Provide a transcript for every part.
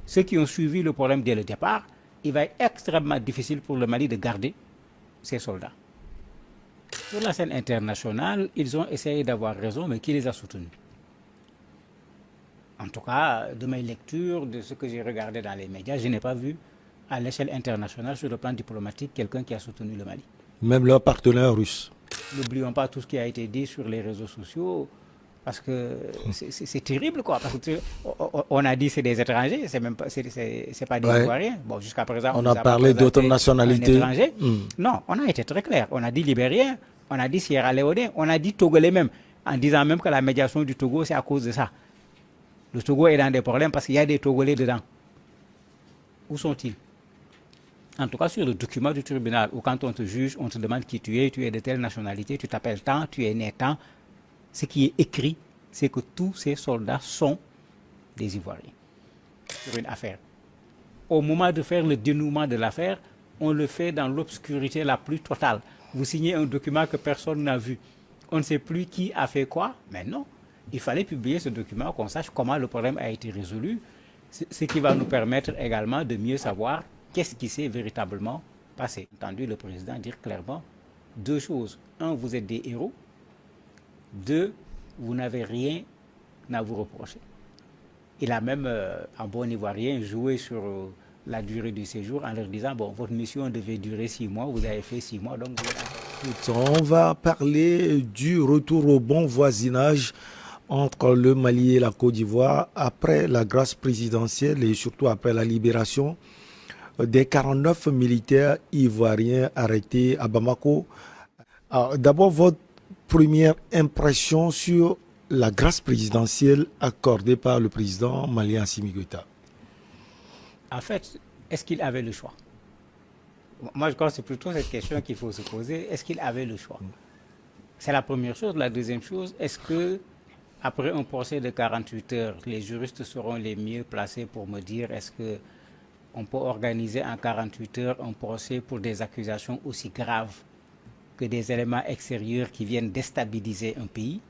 ceux qui ont suivi le problème dès le départ, il va être extrêmement difficile pour le Mali de garder ses soldats. Sur la scène internationale, ils ont essayé d'avoir raison, mais qui les a soutenus? En tout cas, de mes lectures, de ce que j'ai regardé dans les médias, je n'ai pas vu à l'échelle internationale, sur le plan diplomatique, quelqu'un qui a soutenu le Mali. Même leurs partenaires russes. N'oublions pas tout ce qui a été dit sur les réseaux sociaux, parce que c'est terrible, quoi. Parce que on a dit c'est des étrangers, c'est même pas, c'est pas des Ivoiriens. Bon, jusqu'à présent, on a parlé d'autres nationalités. Non, on a été très clair. On a dit Libériens, on a dit Sierra Léonais, on a dit Togolais même, en disant même que la médiation du Togo, c'est à cause de ça. Le Togo est dans des problèmes parce qu'il y a des Togolais dedans. Où sont-ils? En tout cas, sur le document du tribunal, où quand on te juge, on te demande qui tu es de telle nationalité, tu t'appelles tant, tu es né tant. Ce qui est écrit, c'est que tous ces soldats sont des Ivoiriens sur une affaire. Au moment de faire le dénouement de l'affaire, on le fait dans l'obscurité la plus totale. Vous signez un document que personne n'a vu. On ne sait plus qui a fait quoi, mais non. Il fallait publier ce document, qu'on sache comment le problème a été résolu, ce qui va nous permettre également de mieux savoir qu'est-ce qui s'est véritablement passé. J'ai entendu le président dire clairement deux choses. Un, vous êtes des héros. Deux, vous n'avez rien à vous reprocher. Il a même, en bon ivoirien, joué sur la durée du séjour en leur disant, bon, votre mission devait durer 6 mois, vous avez fait 6 mois, donc vous... On va parler du retour au bon voisinage entre le Mali et la Côte d'Ivoire après la grâce présidentielle et surtout après la libération des 49 militaires ivoiriens arrêtés à Bamako. D'abord, votre première impression sur la grâce présidentielle accordée par le président malien Assimi Goïta? En fait, est-ce qu'il avait le choix? Moi, je crois que c'est plutôt cette question qu'il faut se poser. Est-ce qu'il avait le choix? C'est la première chose. La deuxième chose, est-ce que après un procès de 48 heures, les juristes seront les mieux placés pour me dire est-ce qu'on peut organiser en 48 heures un procès pour des accusations aussi graves que des éléments extérieurs qui viennent déstabiliser un pays,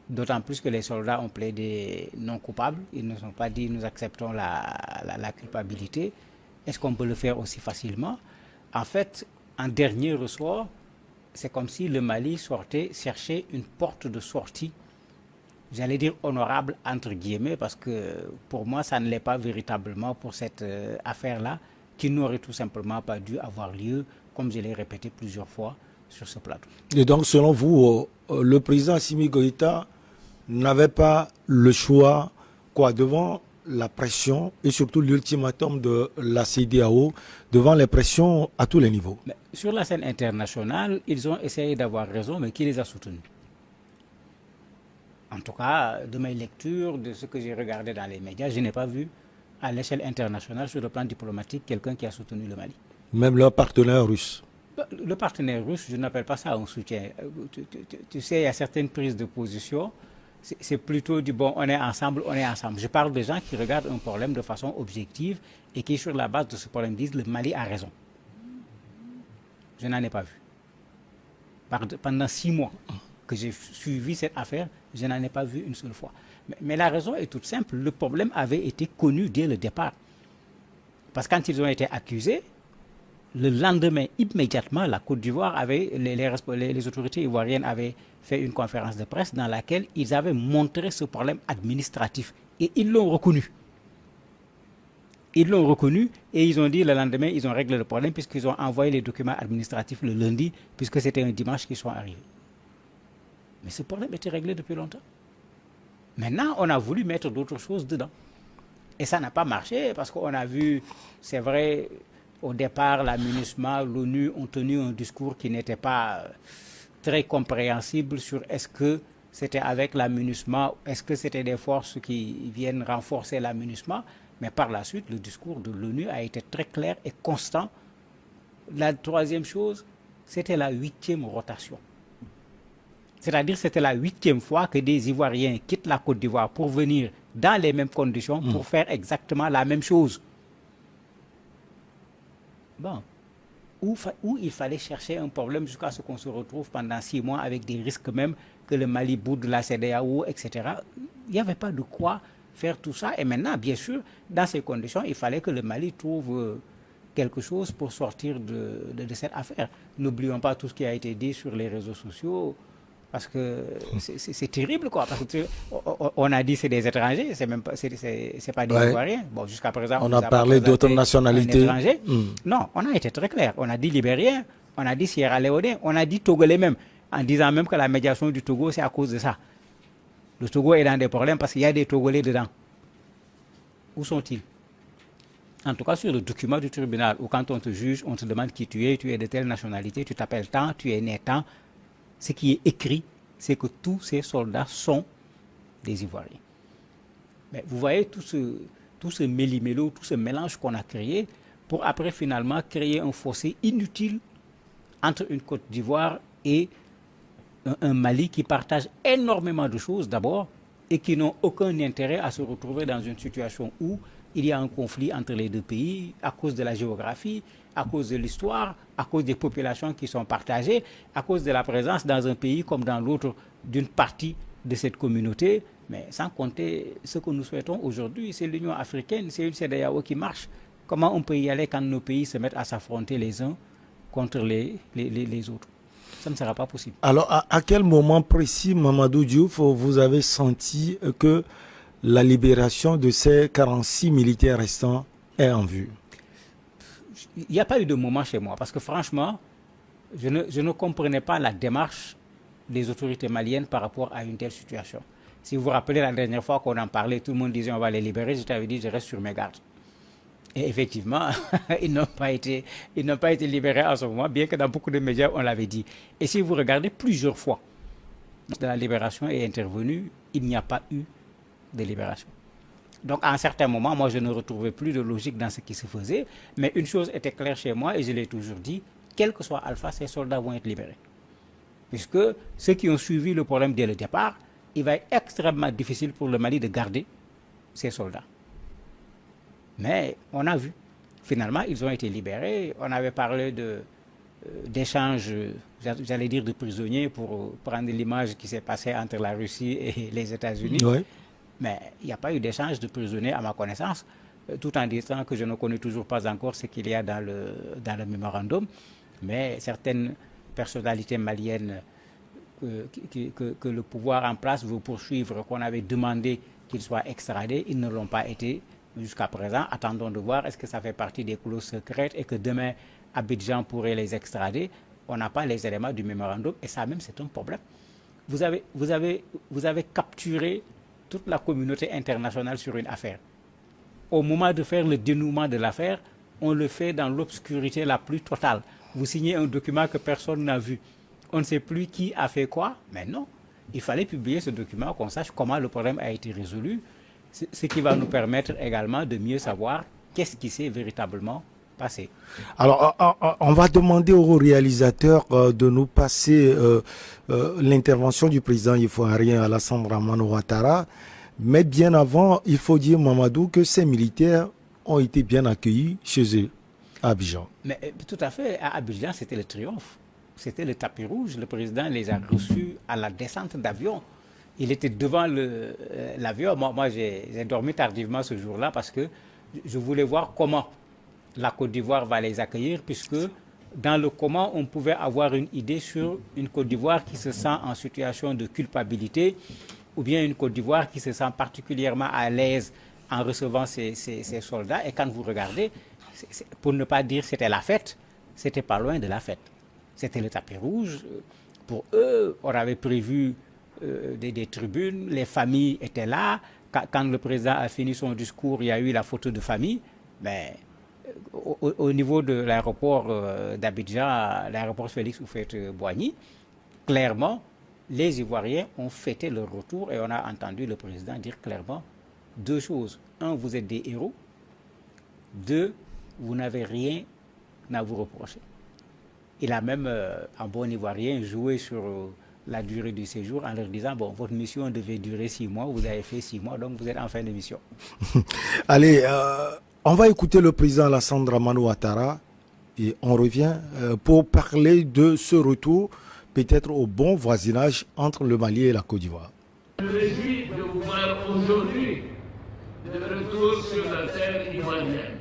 d'autant plus que les soldats ont plaidé non coupables, ils ne sont pas dit nous acceptons la culpabilité. Est-ce qu'on peut le faire aussi facilement? En fait, en dernier ressort, c'est comme si le Mali cherchait une porte de sortie, j'allais dire honorable entre guillemets, parce que pour moi ça ne l'est pas véritablement pour cette affaire-là, qui n'aurait tout simplement pas dû avoir lieu, comme je l'ai répété plusieurs fois sur ce plateau. Et donc, selon vous, le président Assimi Goïta n'avait pas le choix, devant la pression et surtout l'ultimatum de la CEDEAO, devant les pressions à tous les niveaux? Mais sur la scène internationale, ils ont essayé d'avoir raison, mais qui les a soutenus? En tout cas, de mes lectures, de ce que j'ai regardé dans les médias, je n'ai pas vu à l'échelle internationale, sur le plan diplomatique, quelqu'un qui a soutenu le Mali. Même leurs partenaires russes? Le partenaire russe, je n'appelle pas ça un soutien. Tu sais, il y a certaines prises de position, c'est plutôt du bon, on est ensemble, on est ensemble. Je parle de gens qui regardent un problème de façon objective et qui, sur la base de ce problème, disent le Mali a raison. Je n'en ai pas vu. Pendant 6 mois que j'ai suivi cette affaire, je n'en ai pas vu une seule fois. Mais la raison est toute simple. Le problème avait été connu dès le départ. Parce que quand ils ont été accusés, le lendemain, immédiatement, la Côte d'Ivoire avait, les autorités ivoiriennes avaient fait une conférence de presse dans laquelle ils avaient montré ce problème administratif. Et ils l'ont reconnu. Ils l'ont reconnu et ils ont dit le lendemain, ils ont réglé le problème puisqu'ils ont envoyé les documents administratifs le lundi, puisque c'était un dimanche qu'ils sont arrivés. Mais ce problème était réglé depuis longtemps. Maintenant, on a voulu mettre d'autres choses dedans. Et ça n'a pas marché parce qu'on a vu, c'est vrai, au départ, la MINUSMA, l'ONU ont tenu un discours qui n'était pas très compréhensible sur est-ce que c'était avec la MINUSMA, est-ce que c'était des forces qui viennent renforcer la MINUSMA. Mais par la suite, le discours de l'ONU a été très clair et constant. La troisième chose, c'était la 8e rotation. C'est-à-dire que c'était la 8e fois que des Ivoiriens quittent la Côte d'Ivoire pour venir dans les mêmes conditions, pour faire exactement la même chose. Bon, où il fallait chercher un problème jusqu'à ce qu'on se retrouve pendant 6 mois avec des risques même que le Mali boude la CEDEAO, etc. Il n'y avait pas de quoi faire tout ça. Et maintenant, bien sûr, dans ces conditions, il fallait que le Mali trouve quelque chose pour sortir de cette affaire. N'oublions pas tout ce qui a été dit sur les réseaux sociaux, parce que c'est terrible, quoi. Parce que on a dit c'est des étrangers, c'est même pas, c'est pas des Ivoiriens. Bon, jusqu'à présent, on a parlé d'autres nationalités. Non, on a été très clair. On a dit Libériens, on a dit Sierra Léonais, on a dit Togolais même, en disant même que la médiation du Togo, c'est à cause de ça. Le Togo est dans des problèmes parce qu'il y a des Togolais dedans. Où sont-ils? En tout cas, sur le document du tribunal, où quand on te juge, on te demande qui tu es de telle nationalité, tu t'appelles tant, tu es né tant. Ce qui est écrit, c'est que tous ces soldats sont des Ivoiriens. Mais vous voyez tout ce méli-mélo, tout ce mélange qu'on a créé pour après finalement créer un fossé inutile entre une Côte d'Ivoire et un Mali qui partage énormément de choses d'abord et qui n'ont aucun intérêt à se retrouver dans une situation où il y a un conflit entre les deux pays à cause de la géographie, à cause de l'histoire, à cause des populations qui sont partagées, à cause de la présence dans un pays comme dans l'autre d'une partie de cette communauté. Mais sans compter ce que nous souhaitons aujourd'hui, c'est l'Union africaine, c'est une CEDEAO qui marche. Comment on peut y aller quand nos pays se mettent à s'affronter les uns contre les autres? Ça ne sera pas possible. Alors, à quel moment précis, Mamadou Diouf, vous avez senti que la libération de ces 46 militaires restants est en vue? Il n'y a pas eu de moment chez moi, parce que franchement, je ne comprenais pas la démarche des autorités maliennes par rapport à une telle situation. Si vous vous rappelez, la dernière fois qu'on en parlait, tout le monde disait on va les libérer, je t'avais dit je reste sur mes gardes. Et effectivement, ils n'ont pas été libérés en ce moment, bien que dans beaucoup de médias, on l'avait dit. Et si vous regardez plusieurs fois, la libération est intervenue, il n'y a pas eu de libération. Donc, à un certain moment, moi, je ne retrouvais plus de logique dans ce qui se faisait. Mais une chose était claire chez moi, et je l'ai toujours dit, quel que soit Alpha, ces soldats vont être libérés. Puisque ceux qui ont suivi le problème dès le départ, il va être extrêmement difficile pour le Mali de garder ces soldats. Mais on a vu. Finalement, ils ont été libérés. On avait parlé d'échanges, j'allais dire de prisonniers, pour prendre l'image qui s'est passée entre la Russie et les États-Unis. Oui. Mais il n'y a pas eu d'échange de prisonniers à ma connaissance, tout en disant que je ne connais toujours pas encore ce qu'il y a dans le mémorandum. Mais certaines personnalités maliennes que le pouvoir en place veut poursuivre, qu'on avait demandé qu'ils soient extradés, ils ne l'ont pas été jusqu'à présent. Attendons de voir est-ce que ça fait partie des clauses secrètes et que demain Abidjan pourrait les extrader. On n'a pas les éléments du mémorandum et ça même c'est un problème. Vous avez capturé toute la communauté internationale sur une affaire. Au moment de faire le dénouement de l'affaire, on le fait dans l'obscurité la plus totale. Vous signez un document que personne n'a vu. On ne sait plus qui a fait quoi, mais non. Il fallait publier ce document, qu'on sache comment le problème a été résolu, ce qui va nous permettre également de mieux savoir qu'est-ce qui s'est véritablement passé. Alors, on va demander aux réalisateurs de nous passer l'intervention du président ivoirien Alassane Dramane Ouattara. Mais bien avant, il faut dire, Mamadou, que ces militaires ont été bien accueillis chez eux, à Abidjan. Mais tout à fait, à Abidjan, c'était le triomphe. C'était le tapis rouge. Le président les a reçus à la descente d'avion. Il était devant l'avion. Moi j'ai dormi tardivement ce jour-là parce que je voulais voir comment la Côte d'Ivoire va les accueillir, puisque dans le comment, on pouvait avoir une idée sur une Côte d'Ivoire qui se sent en situation de culpabilité, ou bien une Côte d'Ivoire qui se sent particulièrement à l'aise en recevant ces soldats. Et quand vous regardez, pour ne pas dire c'était la fête, c'était pas loin de la fête. C'était le tapis rouge. Pour eux, on avait prévu des tribunes, les familles étaient là. Quand le président a fini son discours, il y a eu la photo de famille. Mais au niveau de l'aéroport d'Abidjan, l'aéroport Félix Houphouët-Boigny, clairement, les Ivoiriens ont fêté leur retour et on a entendu le président dire clairement deux choses. Un, vous êtes des héros. Deux, vous n'avez rien à vous reprocher. Il a même, en bon Ivoirien, joué sur la durée du séjour en leur disant, bon, votre mission devait durer 6 mois, vous avez fait 6 mois, donc vous êtes en fin de mission. Allez, on va écouter le président Alassane Dramane Ouattara et on revient pour parler de ce retour, peut-être au bon voisinage entre le Mali et la Côte d'Ivoire. Je me réjouis de vous voir aujourd'hui malienne.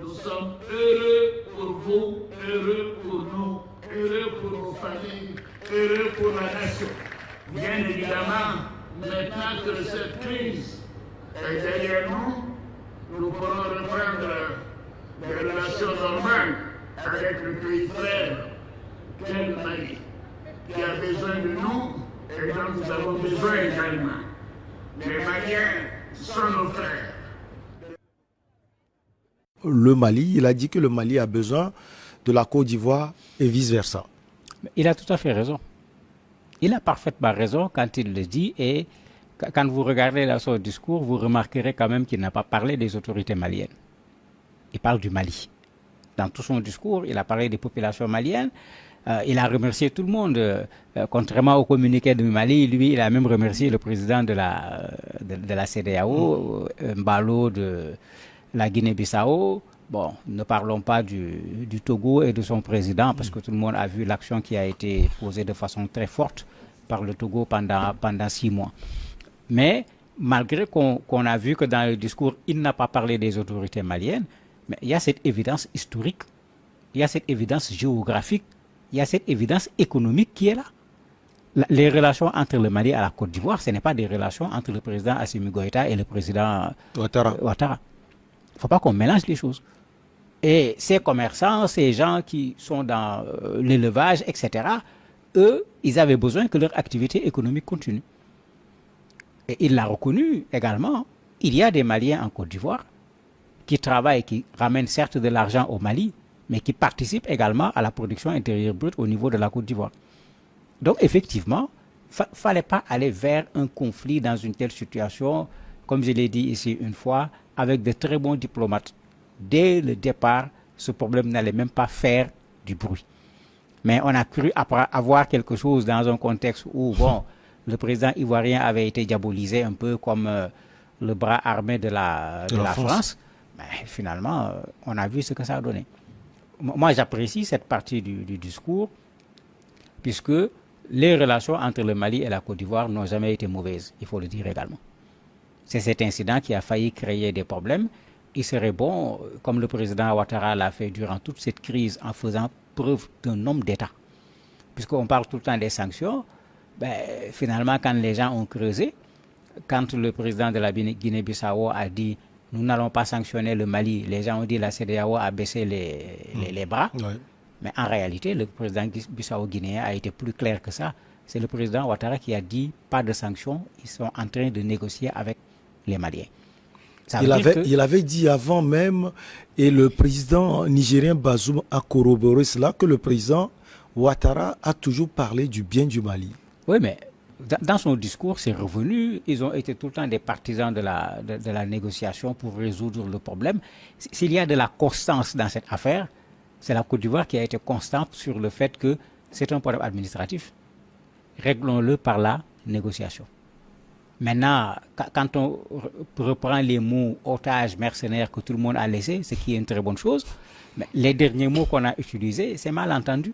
Nous sommes heureux pour vous, heureux pour nous, heureux pour nos familles, heureux pour la nation. Bien évidemment, maintenant que cette crise est derrière nous, nous pourrons reprendre des relations normales avec le pays frère qu'est le Mali, qui a besoin de nous et dont nous avons besoin également. Les Maliens sont nos frères. Le Mali, il a dit que le Mali a besoin de la Côte d'Ivoire et vice-versa. Il a tout à fait raison. Il a parfaitement raison quand il le dit, et quand vous regardez là son discours, vous remarquerez quand même qu'il n'a pas parlé des autorités maliennes. Il parle du Mali. Dans tout son discours, il a parlé des populations maliennes. Il a remercié tout le monde. Contrairement au communiqué du Mali, lui, il a même remercié le président de la CEDEAO, Mbalo de la Guinée-Bissau. Bon, ne parlons pas du Togo et de son président, parce que tout le monde a vu l'action qui a été posée de façon très forte par le Togo pendant 6 mois. Mais malgré qu'on a vu que dans le discours, il n'a pas parlé des autorités maliennes, mais il y a cette évidence historique, il y a cette évidence géographique, il y a cette évidence économique qui est là. Les relations entre le Mali et la Côte d'Ivoire, ce n'est pas des relations entre le président Assimi Goïta et le président Ouattara. Il ne faut pas qu'on mélange les choses. Et ces commerçants, ces gens qui sont dans l'élevage, etc., eux, ils avaient besoin que leur activité économique continue. Et il l'a reconnu également. Il y a des Maliens en Côte d'Ivoire qui travaillent, qui ramènent certes de l'argent au Mali, mais qui participent également à la production intérieure brute au niveau de la Côte d'Ivoire. Donc effectivement, il ne fallait pas aller vers un conflit dans une telle situation, comme je l'ai dit ici une fois, avec de très bons diplomates. Dès le départ, ce problème n'allait même pas faire du bruit. Mais on a cru avoir quelque chose dans un contexte où, bon, le président ivoirien avait été diabolisé un peu comme le bras armé de la France. Mais finalement, on a vu ce que ça a donné. Moi, j'apprécie cette partie du discours, puisque les relations entre le Mali et la Côte d'Ivoire n'ont jamais été mauvaises, il faut le dire également. C'est cet incident qui a failli créer des problèmes. Il serait bon, comme le président Ouattara l'a fait durant toute cette crise, en faisant preuve d'un homme d'État. Puisqu'on parle tout le temps des sanctions, ben, finalement, quand les gens ont creusé, quand le président de la Guinée-Bissau a dit « nous n'allons pas sanctionner le Mali », les gens ont dit la CEDEAO a baissé les bras. Ouais. Mais en réalité, le président bissau-guinéen a été plus clair que ça. C'est le président Ouattara qui a dit « pas de sanctions, ils sont en train de négocier avec les Maliens ». Il avait dit avant même, et le président nigérien Bazoum a corroboré cela, que le président Ouattara a toujours parlé du bien du Mali. Oui, mais dans son discours, c'est revenu. Ils ont été tout le temps des partisans de la négociation pour résoudre le problème. S'il y a de la constance dans cette affaire, c'est la Côte d'Ivoire qui a été constante sur le fait que c'est un problème administratif. Réglons-le par la négociation. Maintenant, quand on reprend les mots otages, mercenaires que tout le monde a laissés, ce qui est une très bonne chose, mais les derniers mots qu'on a utilisés, c'est mal entendu.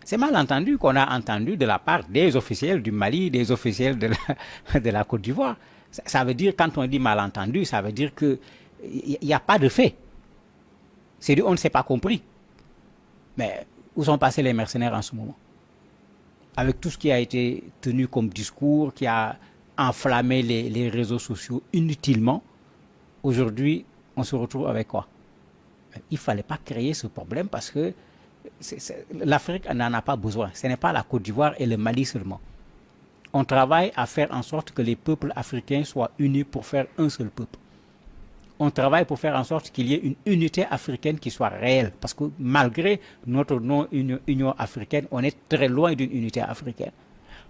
C'est mal entendu qu'on a entendu de la part des officiels du Mali, des officiels de la Côte d'Ivoire. Ça veut dire, quand on dit malentendu, ça veut dire qu'il n'y a pas de fait. C'est dit, on ne s'est pas compris. Mais où sont passés les mercenaires en ce moment? Avec tout ce qui a été tenu comme discours, qui a enflammé les réseaux sociaux inutilement, aujourd'hui, on se retrouve avec quoi? Il ne fallait pas créer ce problème parce que l'Afrique n'en a pas besoin. Ce n'est pas la Côte d'Ivoire et le Mali seulement. On travaille à faire en sorte que les peuples africains soient unis pour faire un seul peuple. On travaille pour faire en sorte qu'il y ait une unité africaine qui soit réelle. Parce que malgré notre non-Union africaine, on est très loin d'une unité africaine.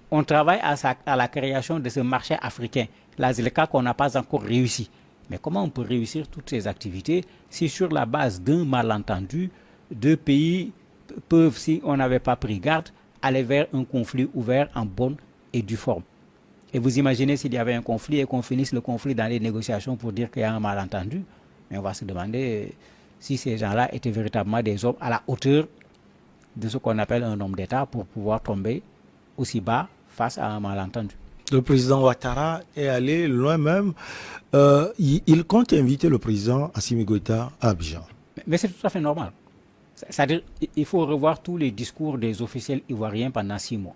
On travaille à la création de ce marché africain. Là, c'est le cas qu'on n'a pas encore réussi. Mais comment on peut réussir toutes ces activités si sur la base d'un malentendu, deux pays peuvent, si on n'avait pas pris garde, aller vers un conflit ouvert en bonne et due forme? Et vous imaginez s'il y avait un conflit et qu'on finisse le conflit dans les négociations pour dire qu'il y a un malentendu, mais on va se demander si ces gens-là étaient véritablement des hommes à la hauteur de ce qu'on appelle un homme d'État pour pouvoir tomber aussi bas face à un malentendu. Le président Ouattara est allé loin même. Il compte inviter le président Assimi Goïta à Abidjan. Mais c'est tout à fait normal. C'est-à-dire qu'il faut revoir tous les discours des officiels ivoiriens pendant 6 mois.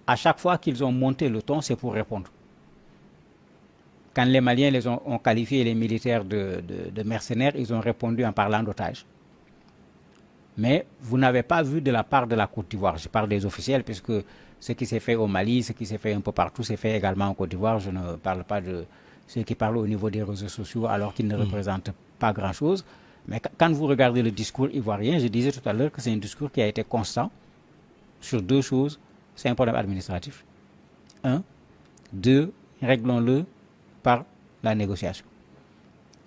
À chaque fois qu'ils ont monté le ton, c'est pour répondre. Quand les Maliens ont qualifié les militaires de mercenaires, ils ont répondu en parlant d'otages. Mais vous n'avez pas vu de la part de la Côte d'Ivoire, je parle des officiels, puisque ce qui s'est fait au Mali, ce qui s'est fait un peu partout, s'est fait également en Côte d'Ivoire. Je ne parle pas de ceux qui parlent au niveau des réseaux sociaux alors qu'ils ne représentent pas grand-chose. Mais quand vous regardez le discours ivoirien, je disais tout à l'heure que c'est un discours qui a été constant sur 2 choses. C'est un problème administratif. 1. 2. Réglons-le par la négociation.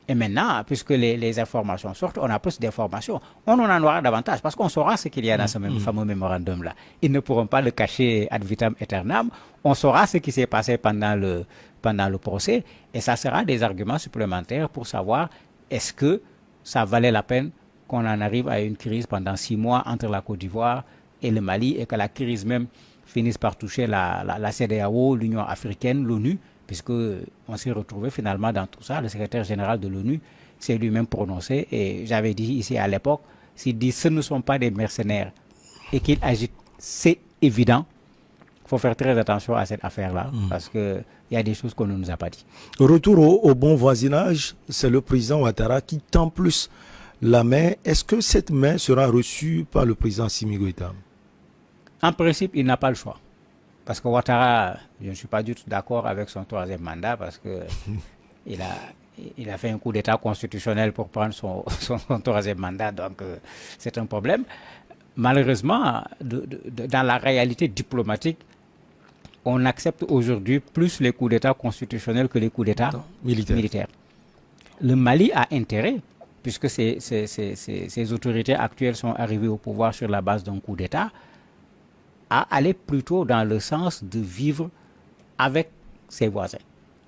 Et maintenant, puisque les informations sortent, on a plus d'informations. On en aura davantage parce qu'on saura ce qu'il y a dans ce même fameux mémorandum-là. Ils ne pourront pas le cacher ad vitam aeternam. On saura ce qui s'est passé pendant le procès et ça sera des arguments supplémentaires pour savoir est-ce que ça valait la peine qu'on en arrive à une crise pendant 6 mois entre la Côte d'Ivoire et le Mali et que la crise même finisse par toucher la CEDEAO, l'Union africaine, l'ONU, puisqu'on s'est retrouvé finalement dans tout ça. Le secrétaire général de l'ONU s'est lui-même prononcé et j'avais dit ici à l'époque, s'il dit ce ne sont pas des mercenaires et qu'il agit, c'est évident. Il faut faire très attention à cette affaire-là parce qu'il y a des choses qu'on ne nous a pas dit. Retour au bon voisinage, c'est le président Ouattara qui tend plus la main. Est-ce que cette main sera reçue par le président Assimi Goïta? En principe, il n'a pas le choix. Parce que Ouattara, je ne suis pas du tout d'accord avec son 3e mandat parce qu'il a fait un coup d'État constitutionnel pour prendre son 3e mandat, donc c'est un problème. Malheureusement, dans la réalité diplomatique, on accepte aujourd'hui plus les coups d'État constitutionnels que les coups d'État militaires. Le Mali a intérêt, puisque ces autorités actuelles sont arrivées au pouvoir sur la base d'un coup d'État, à aller plutôt dans le sens de vivre avec ses voisins.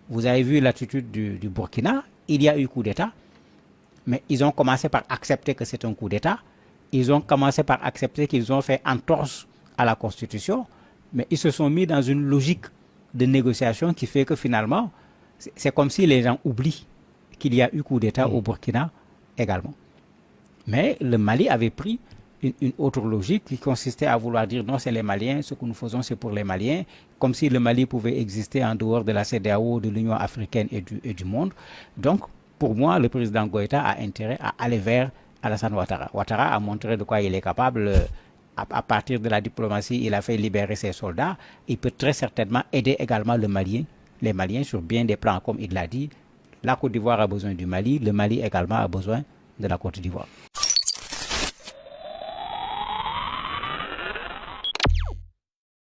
Vous avez vu l'attitude du Burkina, il y a eu coup d'État, mais ils ont commencé par accepter que c'est un coup d'État, ils ont commencé par accepter qu'ils ont fait entorse à la Constitution, mais ils se sont mis dans une logique de négociation qui fait que finalement, c'est comme si les gens oublient qu'il y a eu coup d'État au Burkina également. Mais le Mali avait pris une autre logique qui consistait à vouloir dire non, c'est les Maliens, ce que nous faisons c'est pour les Maliens, comme si le Mali pouvait exister en dehors de la CEDEAO, de l'Union africaine et du monde. Donc, pour moi, le président Goïta a intérêt à aller vers Alassane Ouattara. Ouattara a montré de quoi il est capable. À partir de la diplomatie, il a fait libérer ses soldats. Il peut très certainement aider également les Maliens sur bien des plans, comme il l'a dit. La Côte d'Ivoire a besoin du Mali, le Mali également a besoin de la Côte d'Ivoire.